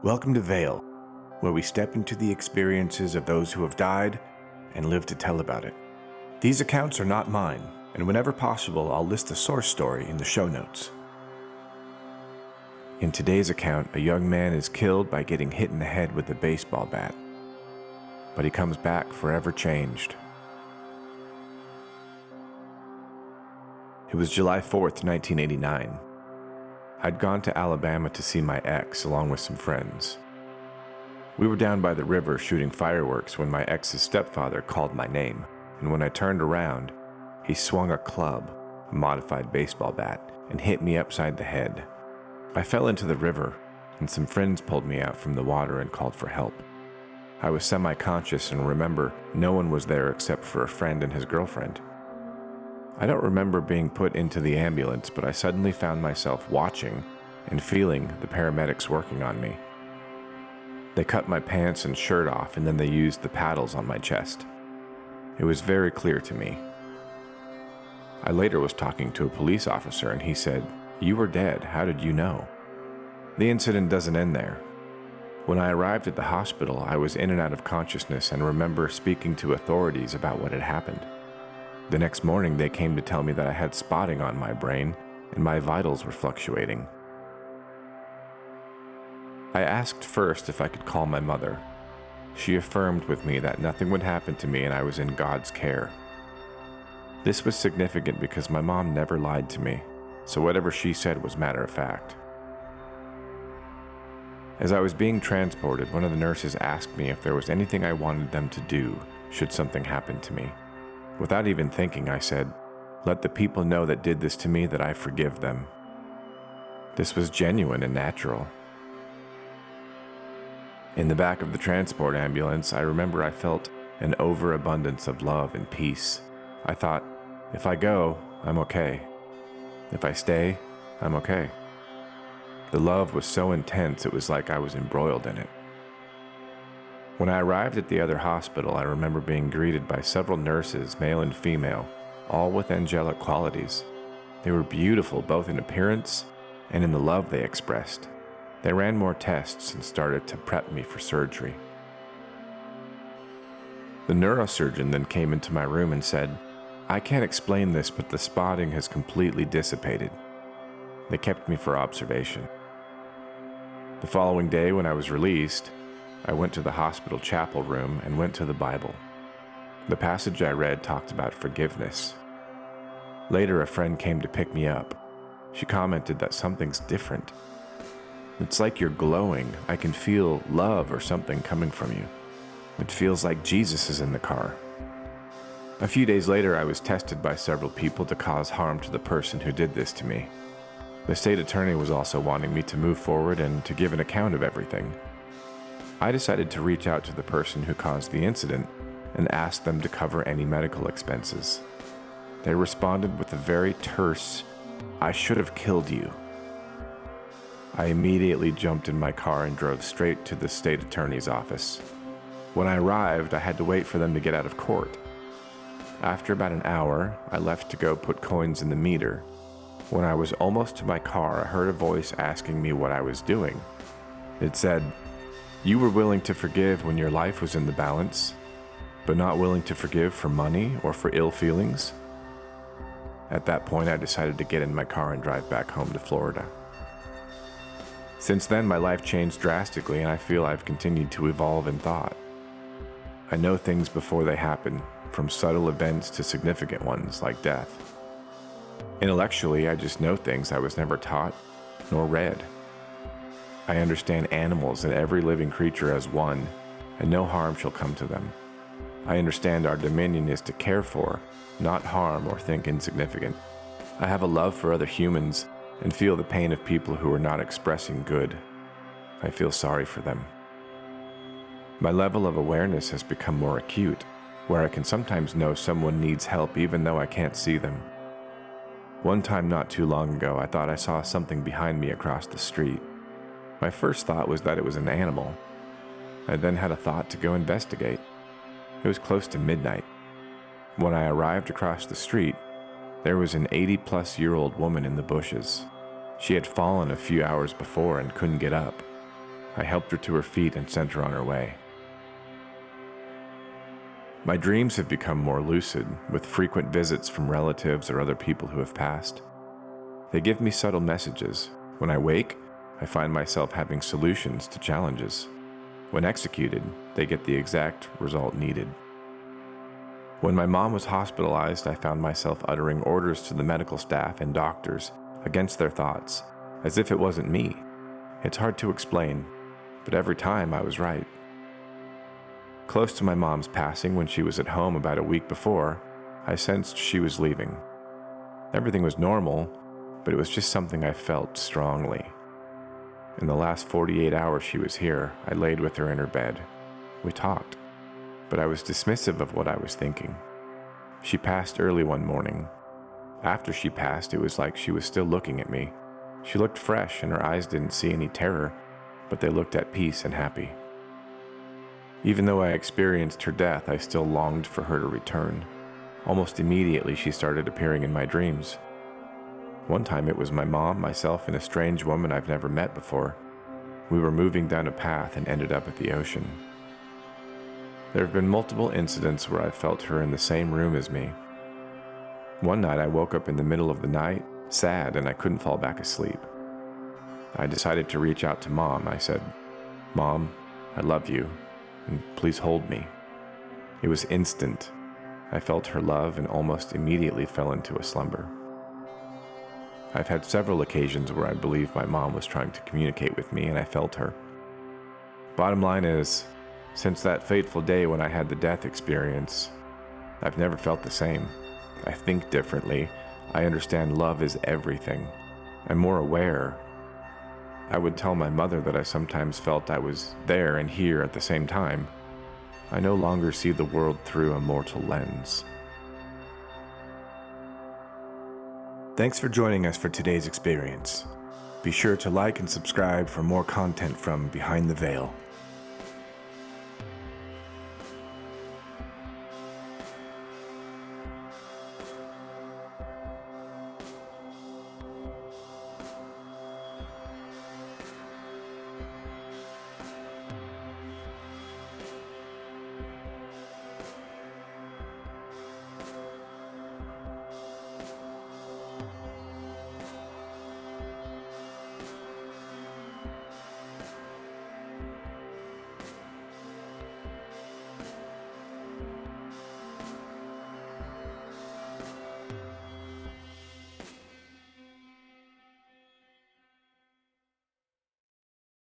Welcome to Vale, where we step into the experiences of those who have died and live to tell about it. These accounts are not mine, and whenever possible, I'll list the source story in the show notes. In today's account, a young man is killed by getting hit in the head with a baseball bat, but he comes back forever changed. It was July 4th, 1989. I'd gone to Alabama to see my ex along with some friends. We were down by the river shooting fireworks when my ex's stepfather called my name, and when I turned around, he swung a club, a modified baseball bat, and hit me upside the head. I fell into the river, and some friends pulled me out from the water and called for help. I was semi-conscious and remember no one was there except for a friend and his girlfriend. I don't remember being put into the ambulance, but I suddenly found myself watching and feeling the paramedics working on me. They cut my pants and shirt off, and then they used the paddles on my chest. It was very clear to me. I later was talking to a police officer, and he said, "You were dead. How did you know?" The incident doesn't end there. When I arrived at the hospital, I was in and out of consciousness and remember speaking to authorities about what had happened. The next morning, they came to tell me that I had spotting on my brain and my vitals were fluctuating. I asked first if I could call my mother. She affirmed with me that nothing would happen to me and I was in God's care. This was significant because my mom never lied to me, so whatever she said was matter of fact. As I was being transported, one of the nurses asked me if there was anything I wanted them to do should something happen to me. Without even thinking, I said, "Let the people know that did this to me that I forgive them." This was genuine and natural. In the back of the transport ambulance, I remember I felt an overabundance of love and peace. I thought, if I go, I'm okay. If I stay, I'm okay. The love was so intense, it was like I was embroiled in it. When I arrived at the other hospital, I remember being greeted by several nurses, male and female, all with angelic qualities. They were beautiful both in appearance and in the love they expressed. They ran more tests and started to prep me for surgery. The neurosurgeon then came into my room and said, "I can't explain this, but the spotting has completely dissipated." They kept me for observation. The following day, when I was released, I went to the hospital chapel room and went to the Bible. The passage I read talked about forgiveness. Later, a friend came to pick me up. She commented that something's different. "It's like you're glowing. I can feel love or something coming from you. It feels like Jesus is in the car." A few days later, I was tested by several people to cause harm to the person who did this to me. The state attorney was also wanting me to move forward and to give an account of everything. I decided to reach out to the person who caused the incident and ask them to cover any medical expenses. They responded with a very terse, "I should have killed you." I immediately jumped in my car and drove straight to the state attorney's office. When I arrived, I had to wait for them to get out of court. After about an hour, I left to go put coins in the meter. When I was almost to my car, I heard a voice asking me what I was doing. It said, "You were willing to forgive when your life was in the balance, but not willing to forgive for money or for ill feelings?" At that point, I decided to get in my car and drive back home to Florida. Since then, my life changed drastically, and I feel I've continued to evolve in thought. I know things before they happen, from subtle events to significant ones like death. Intellectually, I just know things I was never taught nor read. I understand animals and every living creature as one, and no harm shall come to them. I understand our dominion is to care for, not harm or think insignificant. I have a love for other humans and feel the pain of people who are not expressing good. I feel sorry for them. My level of awareness has become more acute, where I can sometimes know someone needs help even though I can't see them. One time not too long ago, I thought I saw something behind me across the street. My first thought was that it was an animal. I then had a thought to go investigate. It was close to midnight. When I arrived across the street, there was an 80-plus-year-old woman in the bushes. She had fallen a few hours before and couldn't get up. I helped her to her feet and sent her on her way. My dreams have become more lucid, with frequent visits from relatives or other people who have passed. They give me subtle messages. When I wake, I find myself having solutions to challenges. When executed, they get the exact result needed. When my mom was hospitalized, I found myself uttering orders to the medical staff and doctors against their thoughts, as if it wasn't me. It's hard to explain, but every time I was right. Close to my mom's passing, when she was at home about a week before, I sensed she was leaving. Everything was normal, but it was just something I felt strongly. In the last 48 hours she was here, I laid with her in her bed. We talked, but I was dismissive of what I was thinking. She passed early one morning. After she passed, it was like she was still looking at me. She looked fresh, and her eyes didn't see any terror, but they looked at peace and happy. Even though I experienced her death, I still longed for her to return. Almost immediately, she started appearing in my dreams. One time it was my mom, myself, and a strange woman I've never met before. We were moving down a path and ended up at the ocean. There have been multiple incidents where I felt her in the same room as me. One night I woke up in the middle of the night, sad, and I couldn't fall back asleep. I decided to reach out to Mom. I said, "Mom, I love you, and please hold me." It was instant. I felt her love and almost immediately fell into a slumber. I've had several occasions where I believe my mom was trying to communicate with me, and I felt her. Bottom line is, since that fateful day when I had the death experience, I've never felt the same. I think differently. I understand love is everything. I'm more aware. I would tell my mother that I sometimes felt I was there and here at the same time. I no longer see the world through a mortal lens. Thanks for joining us for today's experience. Be sure to like and subscribe for more content from Behind the Veil.